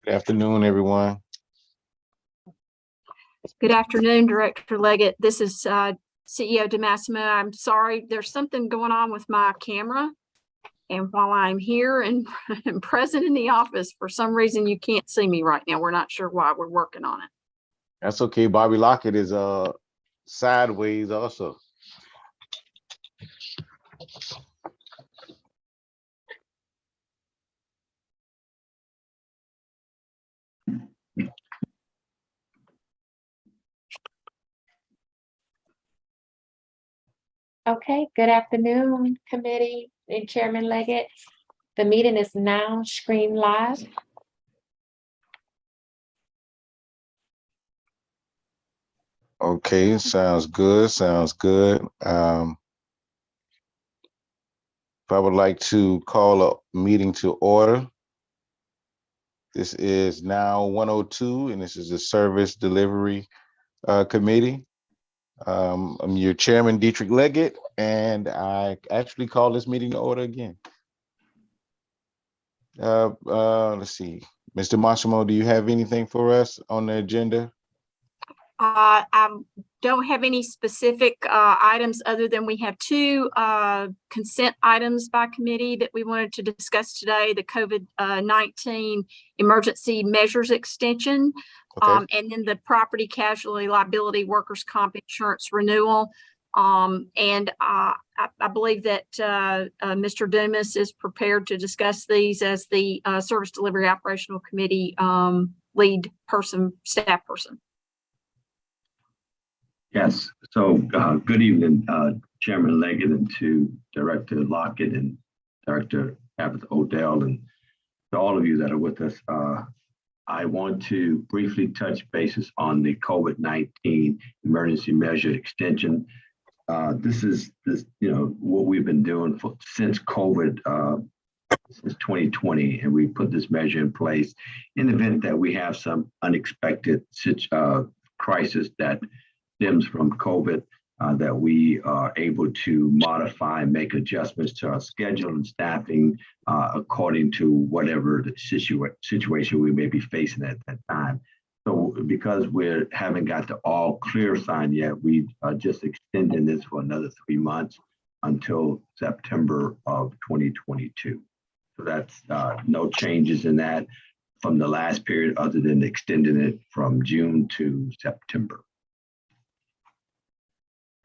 Good afternoon, everyone. Good afternoon, Director Leggett. This is CEO DeMassimo. I'm sorry, there's something going on with my camera. And while I'm here and present in the office, for some reason, you can't see me right now. We're not sure why. We're working on it. That's okay. Bobby Lockett is sideways also. Okay, good afternoon, committee and Chairman Leggett. The meeting is now streamed live. Okay, sounds good. Sounds good. I would like to call a meeting to order. This is now 1:02, and this is the Service Delivery Committee. I'm your chairman, Dietrich Leggett, and I actually call this meeting to order again. Let's see. Mr. Massimo, do you have anything for us on the agenda? I don't have any specific items other than we have two consent items by committee that we wanted to discuss today, the COVID-19 emergency measures extension, Okay. and then the property casualty liability workers' comp insurance renewal. And I believe that Mr. Dumas is prepared to discuss these as the Service Delivery Operational Committee lead person, staff person. Yes, so good evening, Chairman Leggett, and to Director Lockett and Director Abbott Odell, and to all of you that are with us. I want to briefly touch bases on the COVID-19 emergency measure extension. This is what we've been doing since COVID, since 2020, and we put this measure in place in the event that we have some unexpected crisis that stems from COVID, that we are able to modify and make adjustments to our schedule and staffing according to whatever the situation we may be facing at that time. So because we haven't got the all clear sign yet, we are just extending this for another 3 months until September of 2022. So that's no changes in that from the last period other than extending it from June to September.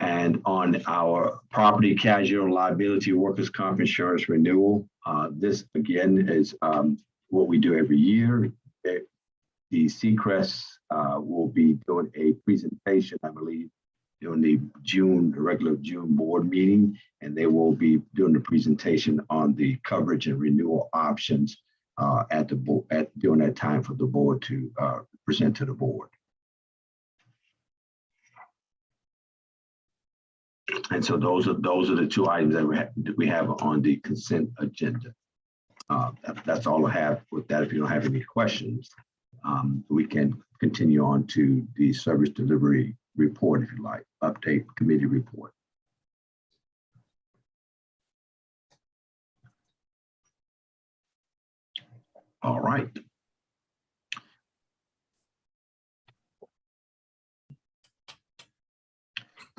And on our property casualty liability workers' comp insurance renewal, this again is what we do every year. The Seacrest will be doing a presentation, I believe, during the regular June board meeting, and they will be doing the presentation on the coverage and renewal options during that time for the board to present to the board. And so those are the two items that we have on the consent agenda. That's all I have with that. If you don't have any questions, we can continue on to the service delivery report, if you like, update committee report. All right.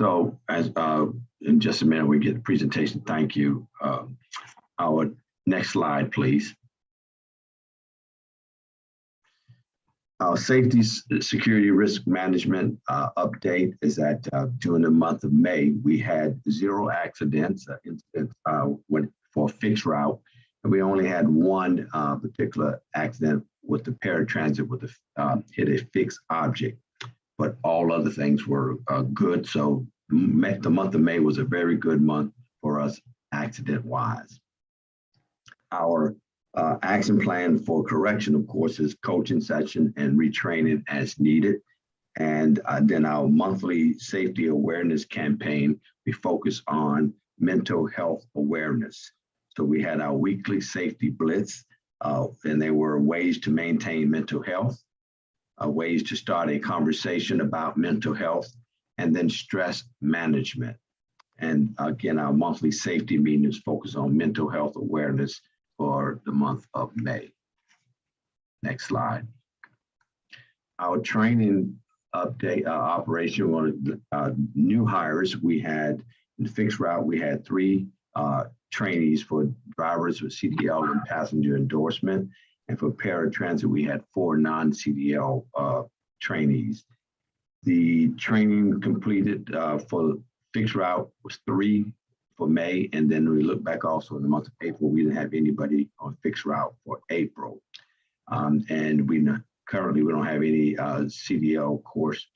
So as in just a minute, we get the presentation. Thank you. Our next slide, please. Our safety, security, risk management update is that during the month of May, we had 0 accidents for fixed route, and we only had one particular accident with the paratransit with hit a fixed object. But all other things were good. So the month of May was a very good month for us accident-wise. Our action plan for correction, of course, is coaching session and retraining as needed. And then our monthly safety awareness campaign, we focus on mental health awareness. So we had our weekly safety blitz, and they were ways to maintain mental health, ways to start a conversation about mental health, and then stress management. And again, our monthly safety meetings focus on mental health awareness for the month of May. Next slide. Our training update operation on new hires. We had in fixed route, we had 3 trainees for drivers with CDL and passenger endorsement. And for paratransit, we had 4 non-CDL trainees. The training completed for fixed route was 3 for May. And then we look back also in the month of April, we didn't have anybody on fixed route for April. And currently we don't have any CDL course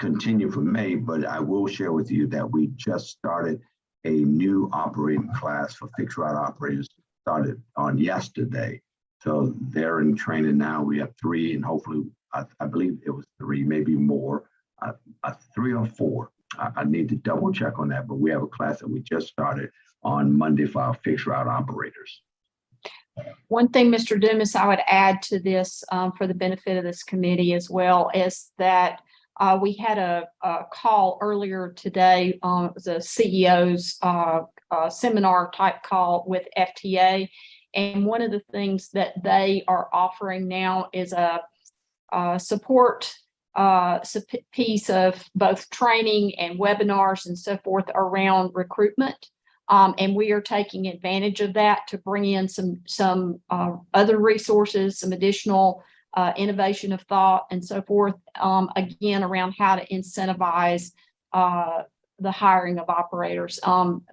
continue for May, but I will share with you that we just started a new operating class for fixed route operators, started on yesterday. So they're in training now. We have 3, and hopefully, I believe it was 3, maybe more, 3 or 4. I need to double check on that, but we have a class that we just started on Monday for our fixed route operators. One thing, Mr. Dumas, I would add to this for the benefit of this committee as well is that we had a call earlier today. It was a CEO's seminar type call with FTA. And one of the things that they are offering now is a support piece of both training and webinars and so forth around recruitment. And we are taking advantage of that to bring in some other resources, some additional innovation of thought and so forth, again, around how to incentivize the hiring of operators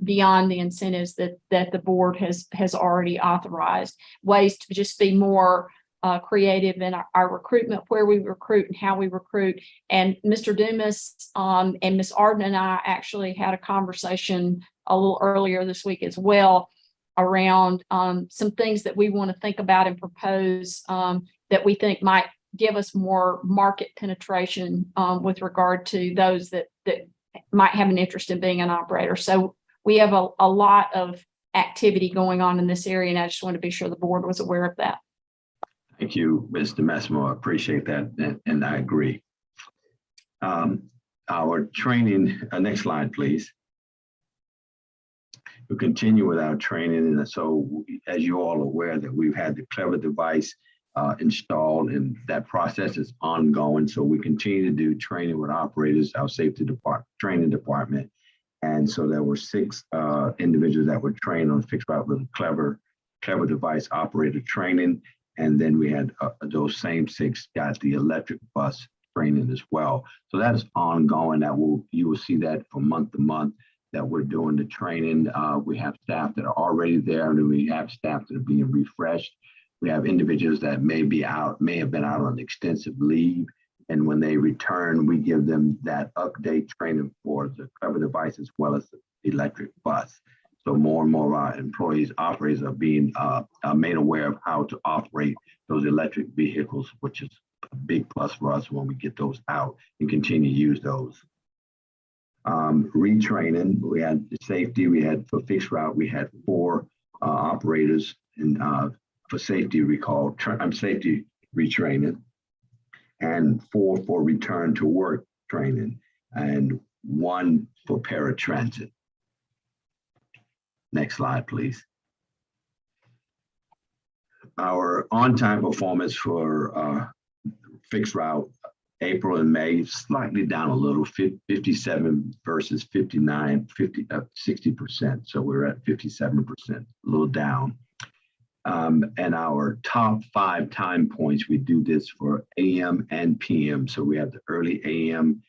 beyond the incentives that the board has already authorized, ways to just be more creative in our recruitment, where we recruit and how we recruit. And Mr. Dumas and Ms. Arden and I actually had a conversation a little earlier this week as well around some things that we want to think about and propose that we think might give us more market penetration with regard to those that might have an interest in being an operator. So we have a lot of activity going on in this area, and I just want to be sure the board was aware of that. Thank you, Mr. Massimo. I appreciate that, and I agree. Our training, next slide, please. We'll continue with our training. And so as you all are aware that we've had the Clever device installed, and that process is ongoing. So we continue to do training with operators, our safety department, training department. And so there were 6 individuals that were trained on fixed route with Clever device operator training. And then we had those same 6 got the electric bus training as well. So that is ongoing. You will see that from month to month that we're doing the training. We have staff that are already there, and we have staff that are being refreshed. We have individuals that may have been out on extensive leave. And when they return, we give them that update training for the Clever device as well as the electric bus. So more and more of our operators are being made aware of how to operate those electric vehicles, which is a big plus for us when we get those out and continue to use those. Retraining, we had safety, we had for fixed route, we had 4 operators and for safety safety retraining, and 4 for return to work training, and 1 for paratransit. Next slide, please. Our on-time performance for fixed route, April and May, slightly down a little, 57 versus 59, 60%. So we're at 57%, a little down. And our top 5 time points, we do this for AM and PM. So we have the early AM,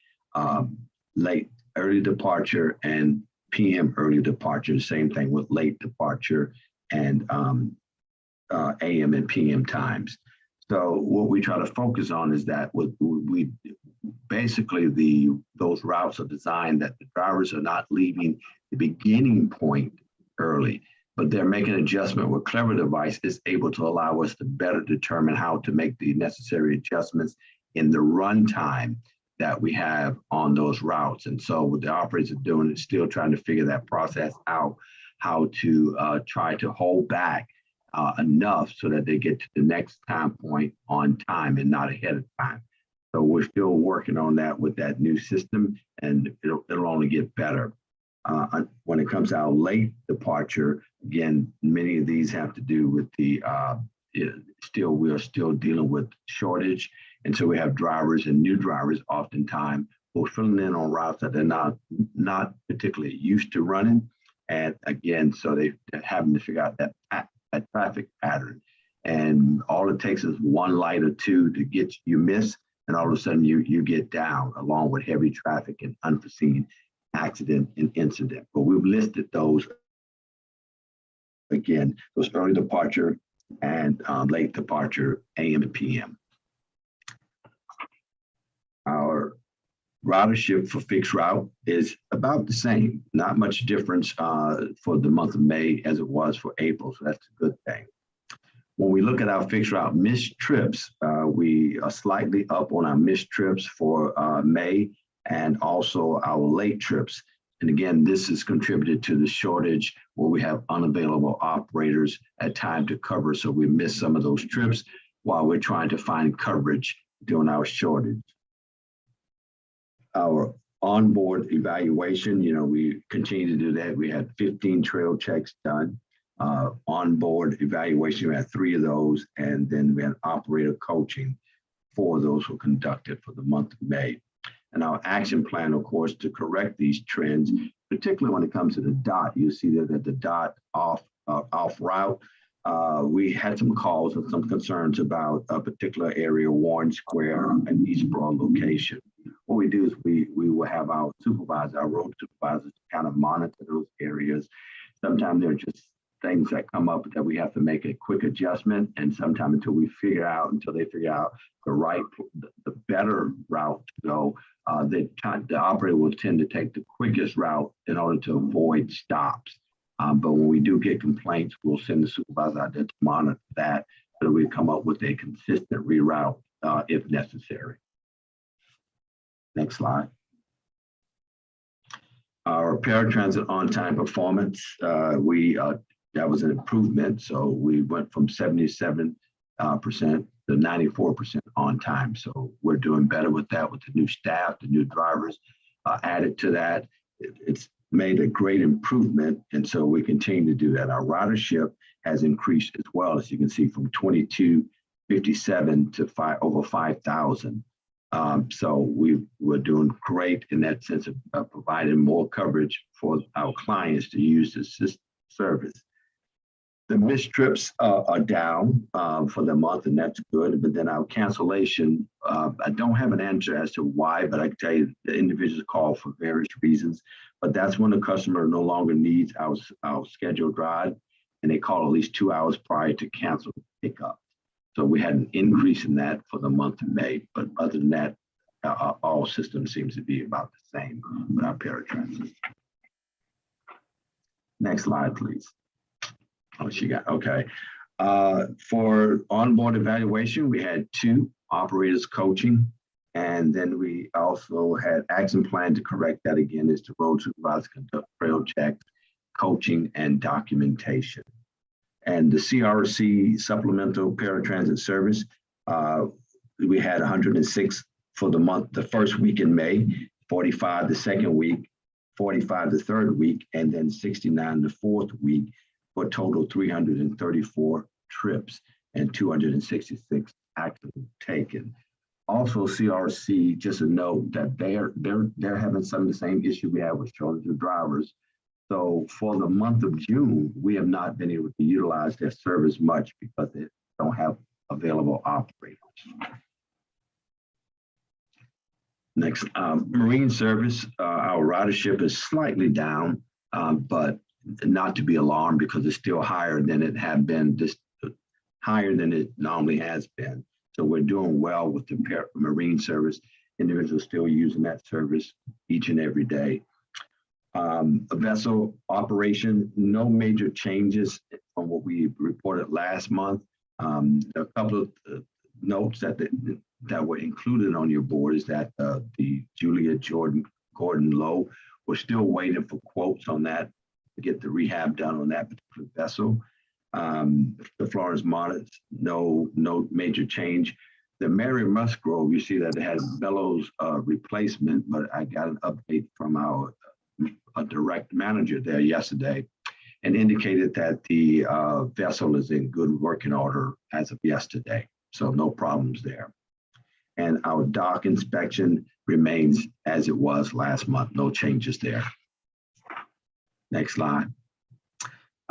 late early departure, and PM early departure. Same thing with late departure and AM and PM times. So what we try to focus on is that we basically those routes are designed that the drivers are not leaving the beginning point early, but they're making an adjustment where Clever device is able to allow us to better determine how to make the necessary adjustments in the runtime that we have on those routes. And so what the operators are doing is still trying to figure that process out, how to try to hold back enough so that they get to the next time point on time and not ahead of time. So we're still working on that with that new system, and it'll only get better. When it comes to our late departure, again, many of these have to do with the we are still dealing with shortage. And so we have drivers and new drivers oftentimes who are filling in on routes that they're not particularly used to running. And again, so they're having to figure out that traffic pattern. And all it takes is one light or two to get you miss, and all of a sudden you get down along with heavy traffic and unforeseen accident and incident. But we've listed those again, those early departure and late departure, AM and PM. Our ridership for fixed route is about the same, not much difference for the month of May as it was for April, so that's a good thing. When we look at our fixed route missed trips, we are slightly up on our missed trips for May and also our late trips. And again, this is contributed to the shortage where we have unavailable operators at time to cover. So we miss some of those trips while we're trying to find coverage during our shortage. Our onboard evaluation, we continue to do that. We had 15 trail checks done. Onboard evaluation, we had 3 of those, and then we had operator coaching. 4 of those were conducted for the month of May. And our action plan, of course, to correct these trends, particularly when it comes to the DOT. You see that at the DOT off route, we had some calls and some concerns about a particular area, Warren Square and East Broad location. What we do is we will have our supervisor, our road supervisors, kind of monitor those areas. Sometimes they're just things that come up that we have to make a quick adjustment, and sometimes until they figure out the better route to go, the operator will tend to take the quickest route in order to avoid stops. But when we do get complaints, we'll send the supervisor out there to monitor that, so that we come up with a consistent reroute if necessary. Next slide. Our paratransit on-time performance, that was an improvement. So we went from 77% to 94% on time. So we're doing better with that, with the new staff, the new drivers added to that. It's made a great improvement. And so we continue to do that. Our ridership has increased as well, as you can see, from 2257 to over 5,000. So we're doing great in that sense of providing more coverage for our clients to use this service. The missed trips are down for the month, and that's good. But then our cancellation, I don't have an answer as to why, but I can tell you the individuals call for various reasons. But that's when the customer no longer needs our scheduled ride, and they call at least 2 hours prior to cancel the pickup. So we had an increase in that for the month of May. But other than that, all systems seems to be about the same with our paratransit. Next slide, please. Oh, okay. For onboard evaluation, we had 2 operators coaching, and then we also had action plan to correct that again, is the road supervisors conduct trail checks, coaching, and documentation. And the CRC supplemental paratransit service, we had 106 for the first week in May, 45 the second week, 45 the third week, and then 69 the fourth week, for a total 334 trips and 266 actions taken. Also, CRC, just a note that they're having some of the same issue we have with shortage of drivers. So for the month of June, we have not been able to utilize their service much because they don't have available operators. Next, marine service, our ridership is slightly down, but not to be alarmed because it's still higher than it had been, higher than it normally has been. So we're doing well with the marine service. Individuals still using that service each and every day. A vessel operation, no major changes from what we reported last month. A couple of notes that were included on your board is that the Julia Gordon Lowe, we're still waiting for quotes on that to get the rehab done on that particular vessel. The Florence Monarch, no major change. The Mary Musgrove, you see that it has bellows replacement, but I got an update from our direct manager there yesterday, and indicated that the vessel is in good working order as of yesterday. So no problems there. And our dock inspection remains as it was last month. No changes there. Next slide.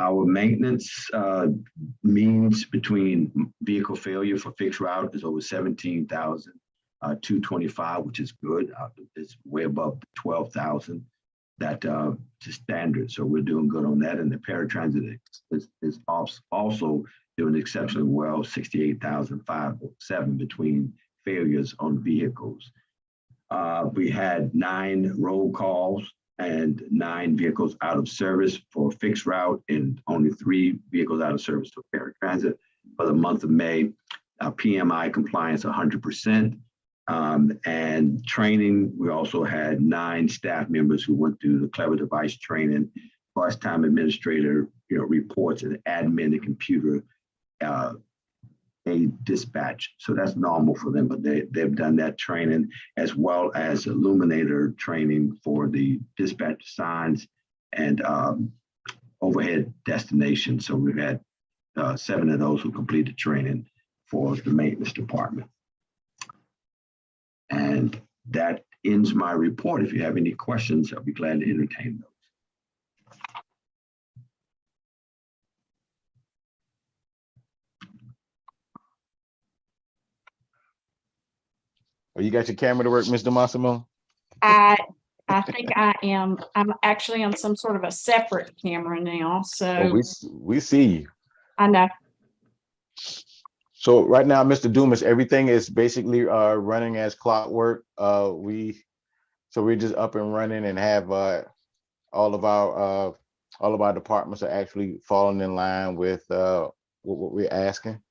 Our maintenance means between vehicle failure for fixed route is over 17,225, which is good. It's way above the 12,000 that is standard. So we're doing good on that. And the paratransit is also doing exceptionally well, 68,507 between failures on vehicles. We had 9 roll calls and 9 vehicles out of service for fixed route and only 3 vehicles out of service for paratransit for the month of May. PMI compliance 100%. And training, we also had 9 staff members who went through the Clever Device training, bus time administrator, reports and admin and computer a dispatch. So that's normal for them, but they've done that training as well as illuminator training for the dispatch signs and overhead destination. So we've had 7 of those who completed training for the maintenance department. And that ends my report. If you have any questions, I'll be glad to entertain those. Oh, you got your camera to work, Mr. Massimo? I think I am. I'm actually on some sort of a separate camera now, so Oh, we see you. I know. So right now, Mr. Dumas, everything is basically running as clockwork. We're just up and running and have all of our departments are actually falling in line with what we're asking.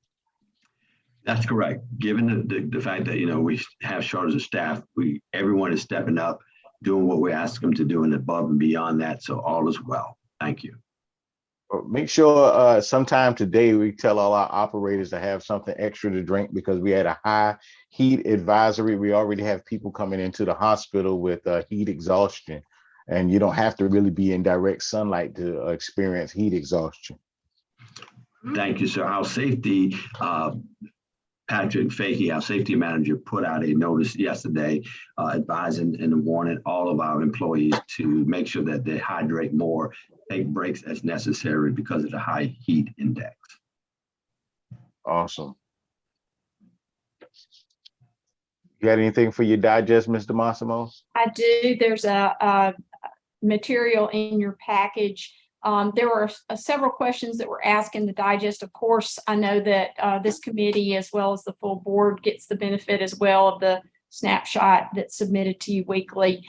That's correct. Given the fact that we have shortage of staff, everyone is stepping up, doing what we ask them to do, and above and beyond that. So all is well. Thank you. Make sure sometime today we tell all our operators to have something extra to drink because we had a high heat advisory. We already have people coming into the hospital with heat exhaustion, and you don't have to really be in direct sunlight to experience heat exhaustion. Thank you, sir. Our safety, Patrick Fahey, our safety manager, put out a notice yesterday advising and warning all of our employees to make sure that they hydrate more, take breaks as necessary because of the high heat index. Awesome. You got anything for your digest, Mr. Massimo? I do. There's a material in your package. There were several questions that were asked in the digest. Of course, I know that this committee, as well as the full board, gets the benefit as well of the snapshot that's submitted to you weekly.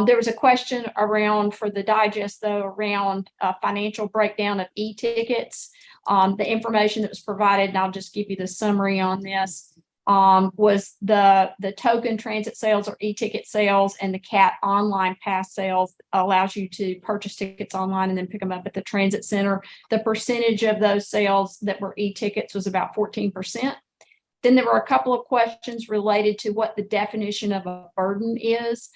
There was a question around for the digest, though, around financial breakdown of e-tickets. The information that was provided, and I'll just give you the summary on this, was the token transit sales or e-ticket sales, and the CAT online pass sales allows you to purchase tickets online and then pick them up at the transit center. The percentage of those sales that were e-tickets was about 14%. Then there were a couple of questions related to what the definition of a burden is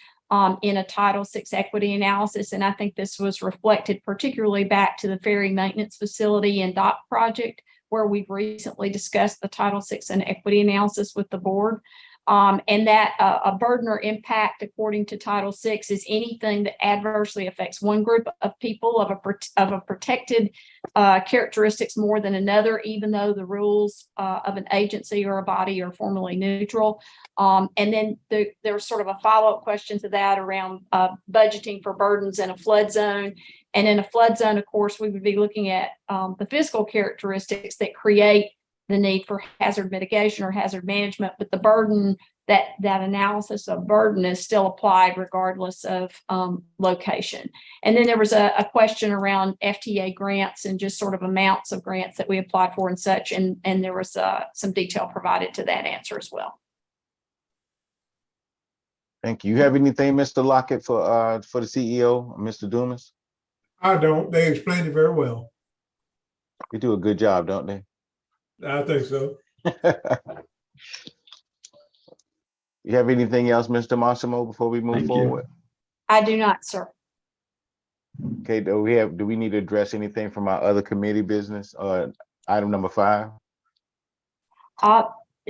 in a Title VI equity analysis. And I think this was reflected particularly back to the ferry maintenance facility and dock project, where we've recently discussed the Title VI and equity analysis with the board. And that a burden or impact, according to Title VI, is anything that adversely affects one group of people of a protected characteristics more than another, even though the rules of an agency or a body are formally neutral. And then there was sort of a follow-up question to that around budgeting for burdens in a flood zone. And in a flood zone, of course, we would be looking at the physical characteristics that create the need for hazard mitigation or hazard management, but the burden, that analysis of burden is still applied regardless of location. And then there was a question around FTA grants and just sort of amounts of grants that we applied for and such, and there was some detail provided to that answer as well. Thank you. You have anything, Mr. Lockett, for the CEO, Mr. Dumas? I don't. They explained it very well. They do a good job, don't they? I think so. You have anything else, Mr. Massimo, before we move Thank you. forward? I do not, sir. Okay, do we need to address anything from our other committee business? Item number 5?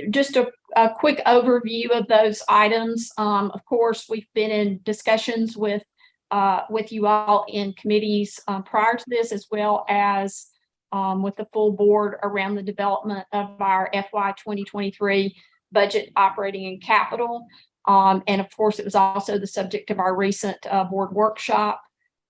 Just a quick overview of those items. Of course, we've been in discussions with you all in committees prior to this, as well as with the full board around the development of our FY 2023 budget, operating, and capital. And of course, it was also the subject of our recent board workshop.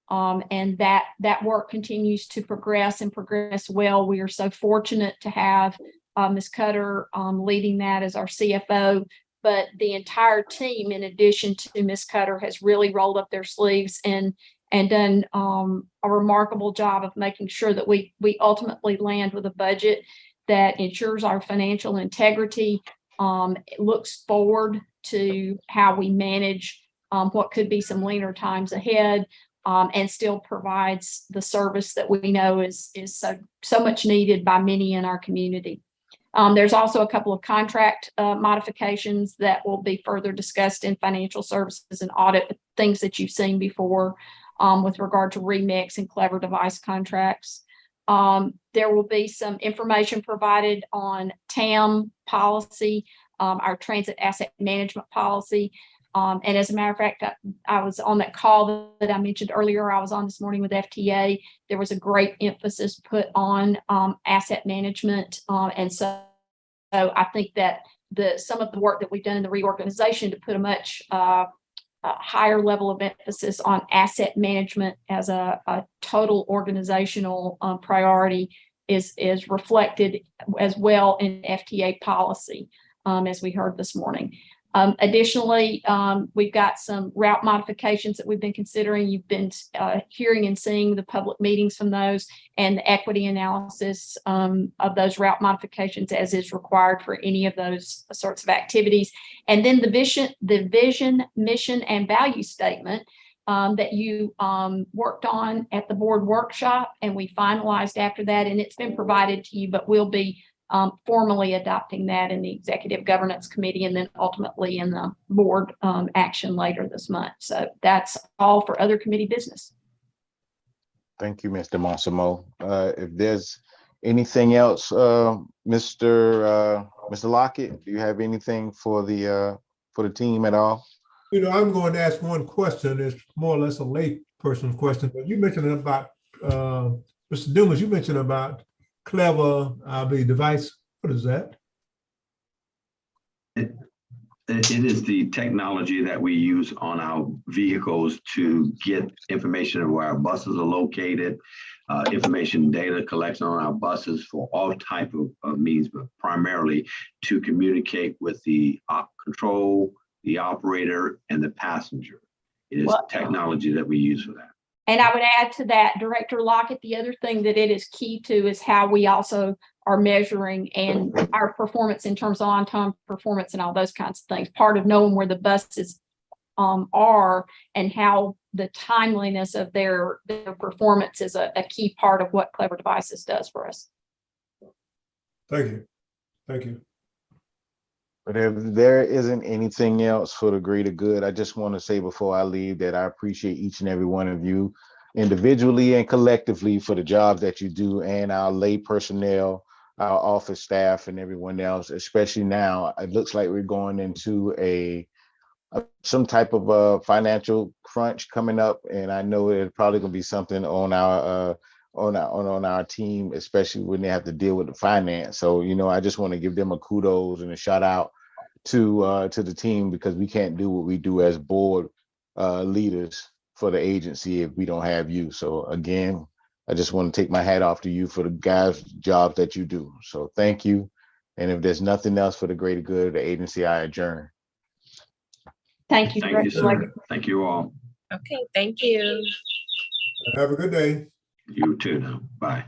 And that work continues to progress and progress well. We are so fortunate to have Ms. Cutter leading that as our CFO, but the entire team, in addition to Ms. Cutter, has really rolled up their sleeves and done a remarkable job of making sure that we ultimately land with a budget that ensures our financial integrity. It looks forward to how we manage what could be some leaner times ahead, and still provides the service that we know is so much needed by many in our community. There's also a couple of contract modifications that will be further discussed in financial services and audit, things that you've seen before with regard to Remix and Clever Device contracts. There will be some information provided on TAM policy, our transit asset management policy. And as a matter of fact, I was on that call that I mentioned earlier. I was on this morning with FTA. There was a great emphasis put on asset management. And so I think that some of the work that we've done in the reorganization to put a much higher level of emphasis on asset management as a total organizational priority is reflected as well in FTA policy, as we heard this morning. Additionally, we've got some route modifications that we've been considering. You've been hearing and seeing the public meetings from those and the equity analysis of those route modifications as is required for any of those sorts of activities. And then the vision, mission, and value statement that you worked on at the board workshop, and we finalized after that, and it's been provided to you, but we'll be formally adopting that in the Executive Governance Committee and then ultimately in the board action later this month. So that's all for other committee business. Thank you, Mr. Massimo. If there's anything else, Mr. Lockett, do you have anything for the team at all? You know, I'm going to ask one question. It's more or less a lay person's question, but you mentioned about, Mr. Dumas, you mentioned about Clever Device. What is that? It is the technology that we use on our vehicles to get information of where our buses are located, information data collection on our buses for all type of means, but primarily to communicate with the control, the operator, and the passenger. It is technology that we use for that. And I would add to that, Director Lockett, the other thing that it is key to is how we also are measuring and our performance in terms of on-time performance and all those kinds of things. Part of knowing where the buses are and how the timeliness of their performance is a key part of what Clever Devices does for us. Thank you. Thank you. But if there isn't anything else for the greater good, I just want to say before I leave that I appreciate each and every one of you individually and collectively for the job that you do, and our lay personnel, our office staff, and everyone else, especially now. It looks like we're going into some type of a financial crunch coming up, and I know it's probably going to be something on our team, especially when they have to deal with the finance. So, you know, I just want to give them a kudos and a shout out to the team, because we can't do what we do as board leaders for the agency if we don't have you. So again, I just want to take my hat off to you for the guys' jobs that you do. So thank you. And if there's nothing else for the greater good of the agency, I adjourn. Thank you. Thank you, sir. Thank you all. Okay, thank you. Have a good day. You too now. Bye.